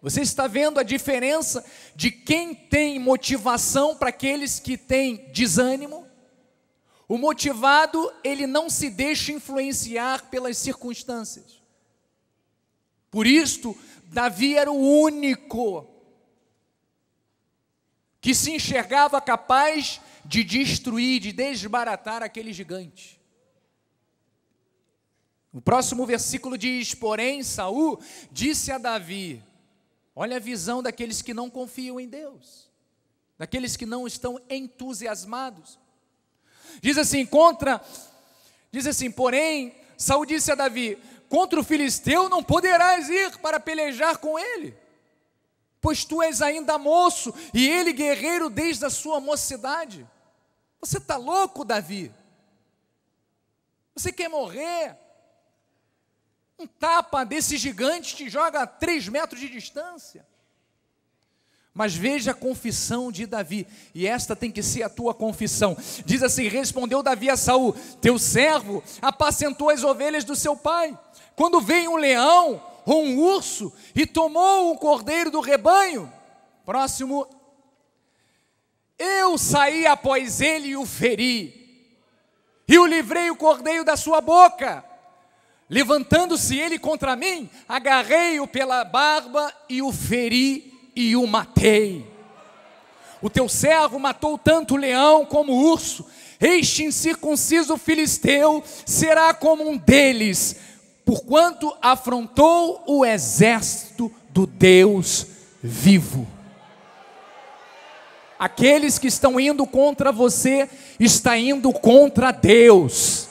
Você está vendo a diferença de quem tem motivação para aqueles que têm desânimo? O motivado, ele não se deixa influenciar pelas circunstâncias. Por isto, Davi era o único que se enxergava capaz de destruir, de desbaratar aquele gigante. O próximo versículo diz, porém Saul disse a Davi, olha a visão daqueles que não confiam em Deus, daqueles que não estão entusiasmados. Diz assim, porém, Saul disse a Davi, contra o filisteu não poderás ir para pelejar com ele, pois tu és ainda moço, e ele guerreiro desde a sua mocidade. Você está louco, Davi? Você quer morrer? Um tapa desse gigante te joga a 3 metros de distância. Mas veja a confissão de Davi, e esta tem que ser a tua confissão. Diz assim, respondeu Davi a Saul, teu servo apacentou as ovelhas do seu pai, quando veio um leão ou um urso e tomou um cordeiro do rebanho, próximo, eu saí após ele e o feri, e o livrei o cordeiro da sua boca. Levantando-se ele contra mim, agarrei-o pela barba e o feri e o matei. o teu servo matou tanto o leão como o urso. Este incircunciso filisteu será como um deles, porquanto afrontou o exército do Deus vivo. Aqueles que estão indo contra você, estão indo contra Deus.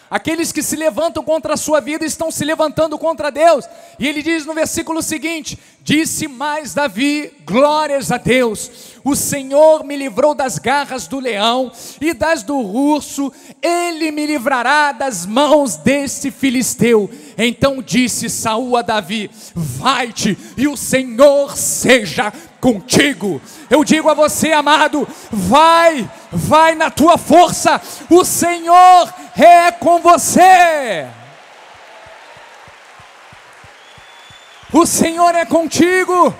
Aqueles que se levantam contra a sua vida, estão se levantando contra Deus. E ele diz no versículo seguinte: disse mais Davi, glórias a Deus, o Senhor me livrou das garras do leão e das do urso, ele me livrará das mãos desse filisteu. Então disse Saul a Davi: vai-te e o Senhor seja contigo. Eu digo a você, amado, vai na tua força, o Senhor é com você. O Senhor é contigo.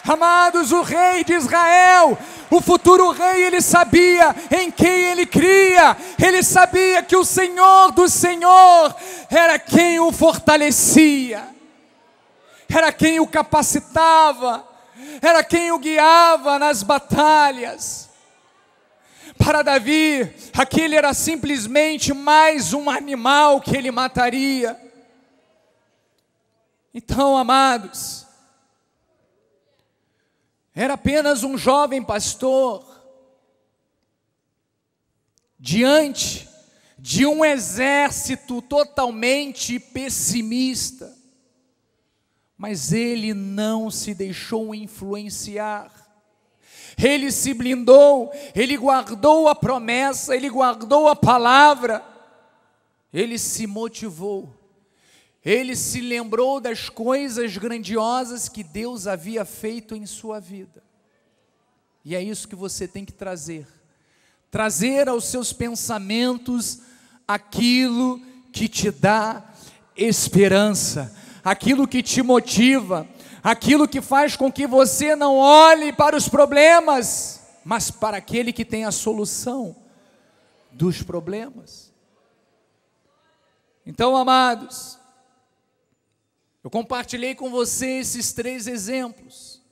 Amados, o rei de Israel, o futuro rei, ele sabia em quem ele cria. Ele sabia que o Senhor do Senhor era quem o fortalecia, era quem o capacitava, era quem o guiava nas batalhas. Para Davi, aquele era simplesmente mais um animal que ele mataria. Então, amados, era apenas um jovem pastor, diante de um exército totalmente pessimista, mas ele não se deixou influenciar. Ele se blindou, ele guardou a promessa, ele guardou a palavra, ele se motivou, ele se lembrou das coisas grandiosas que Deus havia feito em sua vida. E é isso que você tem que trazer aos seus pensamentos aquilo que te dá esperança, aquilo que te motiva, aquilo que faz com que você não olhe para os problemas, mas para aquele que tem a solução dos problemas. Então, amados, eu compartilhei com você esses 3 exemplos.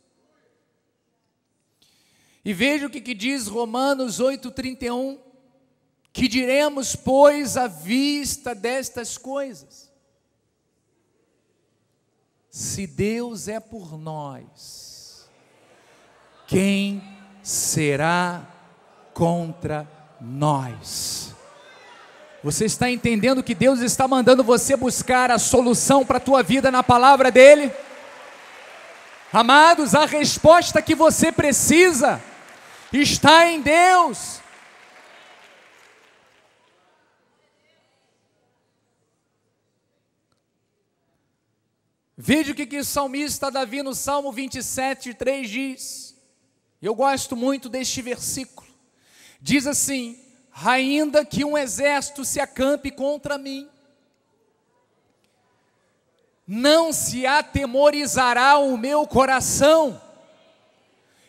E veja o que diz Romanos 8:31. Que diremos, pois, à vista destas coisas? Se Deus é por nós, quem será contra nós? Você está entendendo que Deus está mandando você buscar a solução para a tua vida na palavra dEle? Amados, a resposta que você precisa está em Deus. Veja o que o salmista Davi no Salmo 27:3 diz. Eu gosto muito deste versículo. Diz assim: ainda que um exército se acampe contra mim, não se atemorizará o meu coração,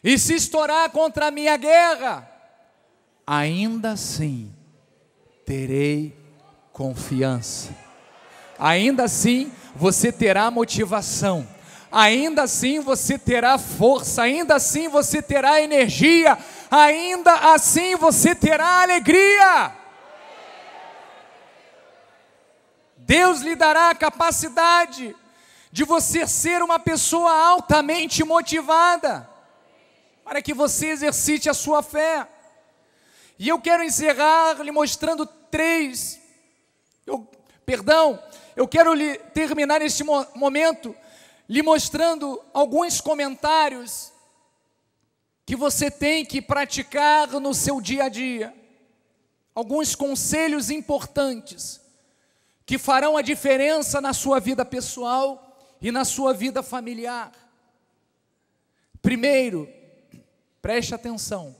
e se estourar contra a minha guerra, ainda assim terei confiança. Ainda assim você terá motivação, ainda assim você terá força, ainda assim você terá energia, ainda assim você terá alegria. Deus lhe dará a capacidade de você ser uma pessoa altamente motivada, para que você exercite a sua fé. E eu quero encerrar lhe mostrando eu quero terminar este momento lhe mostrando alguns comentários que você tem que praticar no seu dia a dia. Alguns conselhos importantes que farão a diferença na sua vida pessoal e na sua vida familiar. Primeiro, preste atenção,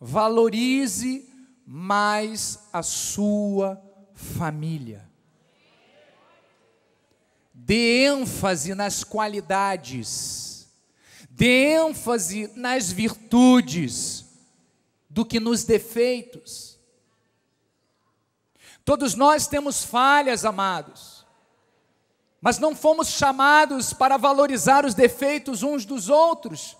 valorize mais a sua família. Dê ênfase nas qualidades, dê ênfase nas virtudes, do que nos defeitos. Todos nós temos falhas, amados. Mas não fomos chamados para valorizar os defeitos uns dos outros,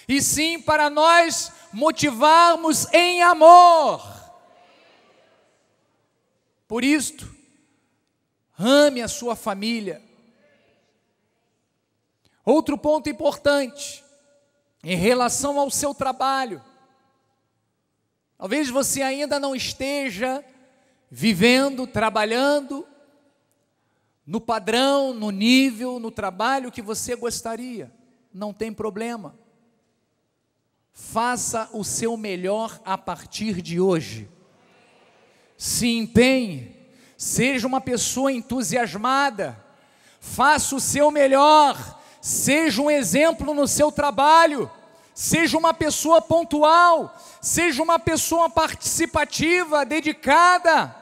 e sim para nós motivarmos em amor. Por isto, ame a sua família. Outro ponto importante, em relação ao seu trabalho. Talvez você ainda não esteja vivendo, trabalhando no padrão, no nível, no trabalho que você gostaria. Não tem problema. Faça o seu melhor a partir de hoje. Se empenhe, seja uma pessoa entusiasmada, faça o seu melhor, seja um exemplo no seu trabalho, seja uma pessoa pontual, seja uma pessoa participativa, dedicada.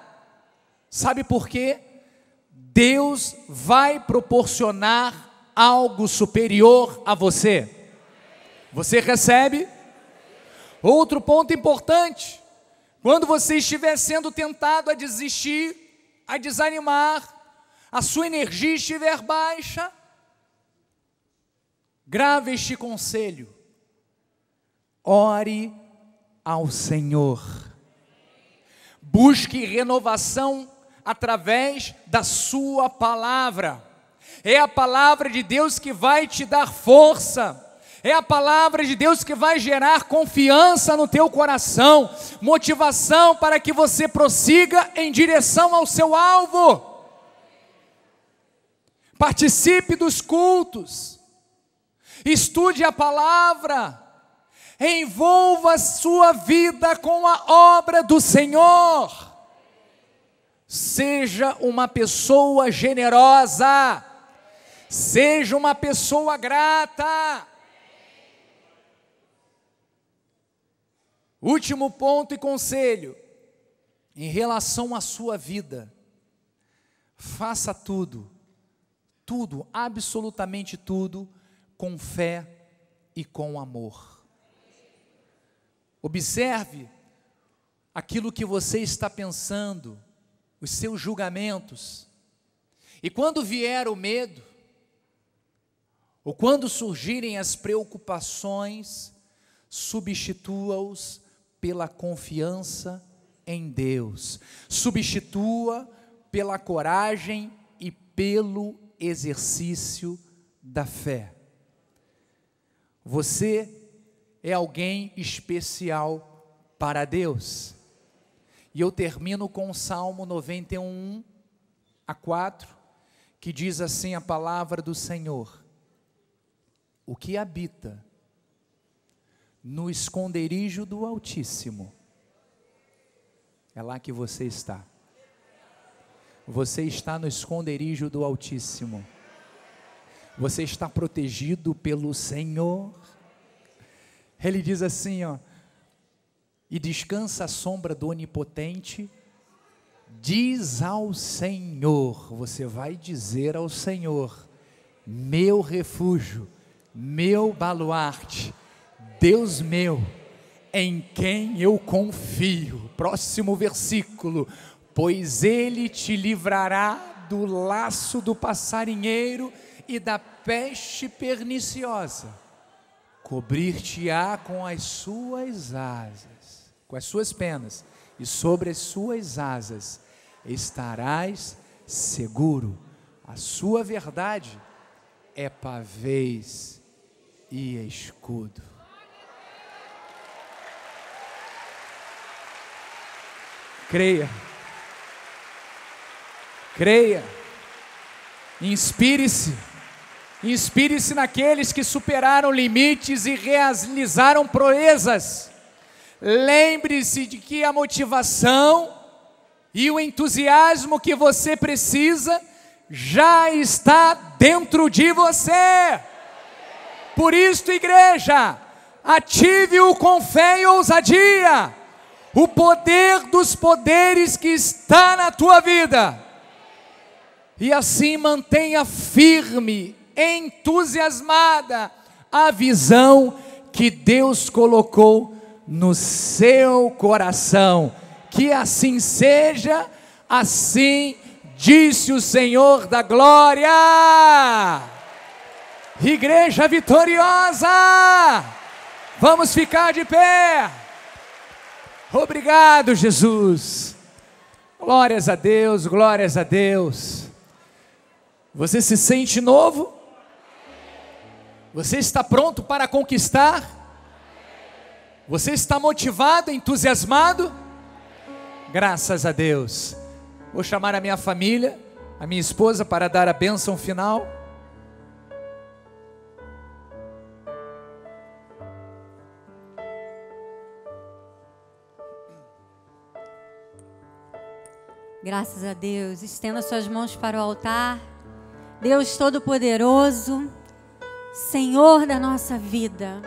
Sabe por quê? Deus vai proporcionar algo superior a você. Você recebe? Outro ponto importante: quando você estiver sendo tentado a desistir, a desanimar, a sua energia estiver baixa, grave este conselho: ore ao Senhor, busque renovação através da sua palavra. É a palavra de Deus que vai te dar força, é a palavra de Deus que vai gerar confiança no teu coração, motivação para que você prossiga em direção ao seu alvo. Participe dos cultos, estude a palavra, envolva a sua vida com a obra do Senhor. Seja uma pessoa generosa, seja uma pessoa grata. Último ponto e conselho, em relação à sua vida: faça tudo, absolutamente tudo, com fé e com amor. Observe aquilo que você está pensando, os seus julgamentos, e quando vier o medo, ou quando surgirem as preocupações, substitua-os pela confiança em Deus, substitua pela coragem e pelo exercício da fé. Você é alguém especial para Deus. E eu termino com o Salmo 91, a 4, que diz assim a palavra do Senhor: o que habita no esconderijo do Altíssimo, é lá que você está. Você está no esconderijo do Altíssimo. Você está protegido pelo Senhor. Ele diz assim, e descansa à sombra do Onipotente. Diz ao Senhor, você vai dizer ao Senhor: meu refúgio, meu baluarte, Deus meu, em quem eu confio. Próximo versículo: pois Ele te livrará do laço do passarinheiro e da peste perniciosa, cobrir-te-á com as suas asas, com as suas penas, e sobre as suas asas estarás seguro. A sua verdade é pavês e escudo. Creia, creia, inspire-se naqueles que superaram limites e realizaram proezas. Lembre-se de que a motivação e o entusiasmo que você precisa já está dentro de você. Por isso, igreja, ative-o com fé e ousadia, o poder dos poderes que está na tua vida, e assim mantenha firme, entusiasmada a visão que Deus colocou no seu coração. Que assim seja, assim disse o Senhor da glória. Igreja vitoriosa, vamos ficar de pé. Obrigado, Jesus. Glórias a Deus, glórias a Deus. Você se sente novo? Você está pronto para conquistar? Você está motivado, entusiasmado? Graças a Deus. Vou chamar a minha família, a minha esposa, para dar a bênção final. Graças a Deus. Estenda suas mãos para o altar. Deus Todo-Poderoso, Senhor da nossa vida,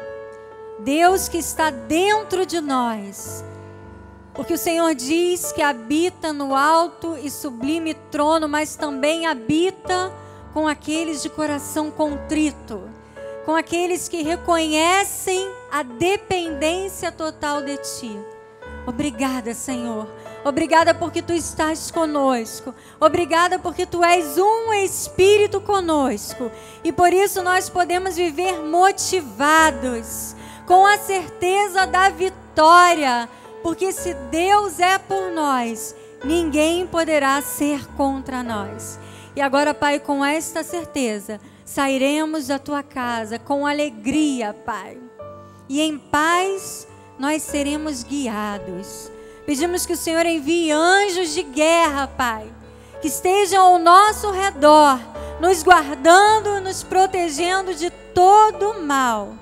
Deus que está dentro de nós, porque o Senhor diz que habita no alto e sublime trono, mas também habita com aqueles de coração contrito, com aqueles que reconhecem a dependência total de Ti. Obrigada, Senhor. Obrigada porque Tu estás conosco. Obrigada porque Tu és um Espírito conosco. E por isso nós podemos viver motivados, com a certeza da vitória. Porque se Deus é por nós, ninguém poderá ser contra nós. E agora, Pai, com esta certeza, sairemos da Tua casa com alegria, Pai. E em paz nós seremos guiados. Pedimos que o Senhor envie anjos de guerra, Pai, que estejam ao nosso redor, nos guardando, nos protegendo de todo o mal.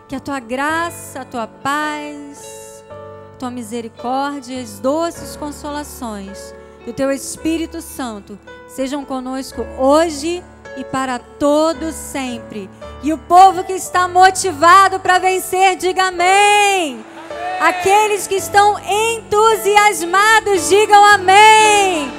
Que a Tua graça, a Tua paz, a Tua misericórdia e as doces consolações do Teu Espírito Santo sejam conosco hoje e para todos sempre. E o povo que está motivado para vencer, diga amém. Aqueles que estão entusiasmados, digam amém.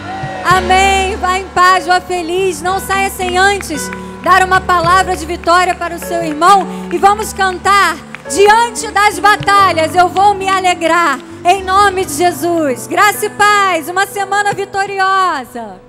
Amém. Vá em paz, vá feliz. Não saia sem antes dar uma palavra de vitória para o seu irmão. E vamos cantar: diante das batalhas eu vou me alegrar. Em nome de Jesus. Graça e paz. Uma semana vitoriosa.